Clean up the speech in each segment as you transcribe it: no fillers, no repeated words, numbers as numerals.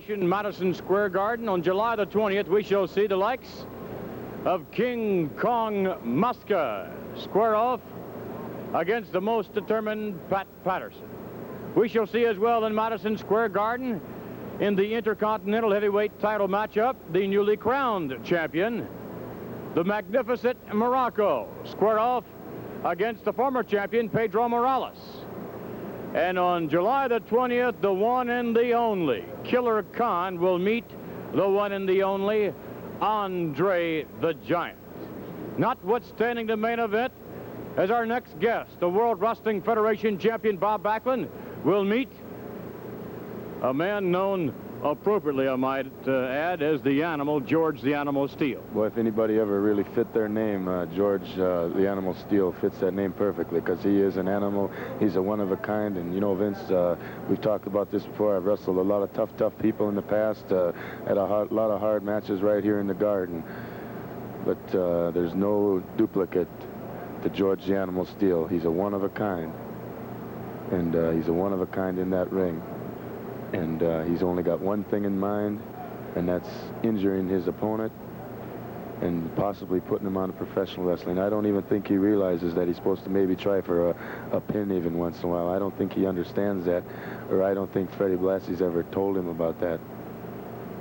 In Madison Square Garden on July the 20th, we shall see the likes of King Kong Muska square off against the most determined Pat Patterson. We shall see as well in Madison Square Garden in the Intercontinental Heavyweight title matchup the newly crowned champion, the magnificent Morocco, square off against the former champion Pedro Morales. And on July the 20th, the one and the only Killer Khan will meet the one and the only Andre the Giant. Notwithstanding the main event, as our next guest, the World Wrestling Federation champion Bob Backlund will meet a man known appropriately, I might add, as the Animal, George the Animal Steele. Well, if anybody ever really fit their name, George the Animal Steele fits that name perfectly, because he is an animal. He's a one-of-a-kind, and you know, Vince, we've talked about this before. I've wrestled a lot of tough people in the past, had a lot of hard matches right here in the Garden, but there's no duplicate to George the Animal Steele. He's a one-of-a-kind, and he's a one-of-a-kind in that ring. And he's only got one thing in mind, and that's injuring his opponent and possibly putting him on professional wrestling. I don't even think he realizes that he's supposed to maybe try for a pin even once in a while. I don't think he understands that, or I don't think Freddie Blassie's ever told him about that.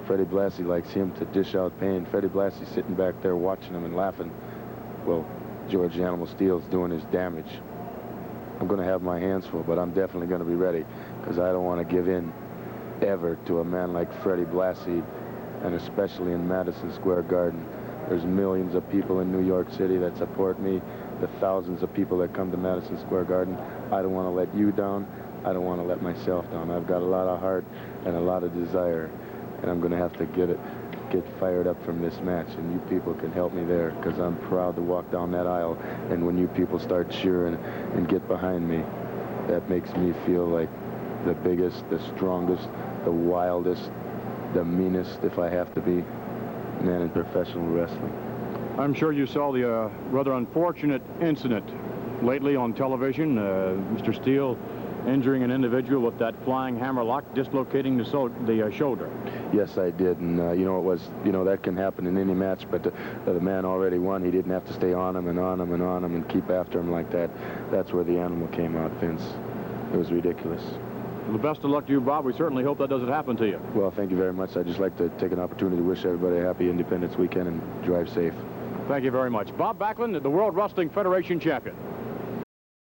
Freddie Blassie likes him to dish out pain. Freddie Blassie's sitting back there watching him and laughing. Well, George the Animal Steele's doing his damage. I'm going to have my hands full, but I'm definitely going to be ready, because I don't want to give in ever to a man like Freddie Blassie, and especially in Madison Square Garden. There's millions of people in New York City that support me, the thousands of people that come to Madison Square Garden. I don't want to let you down. I don't want to let myself down. I've got a lot of heart and a lot of desire, and I'm going to have to get fired up from this match, and you people can help me there, because I'm proud to walk down that aisle, and when you people start cheering and get behind me, that makes me feel like the biggest, the strongest, the wildest, the meanest, if I have to be, man in professional wrestling. I'm sure you saw the rather unfortunate incident lately on television, Mr. Steele injuring an individual with that flying hammerlock, dislocating the shoulder. Yes, I did, and that can happen in any match, but the man already won. He didn't have to stay on him and on him and on him and keep after him like that. That's where the Animal came out, Vince. It was ridiculous. Well, the best of luck to you, Bob. We certainly hope that doesn't happen to you. Well, thank you very much. I'd just like to take an opportunity to wish everybody a happy Independence weekend and drive safe. Thank you very much. Bob Backlund, the World Wrestling Federation champion.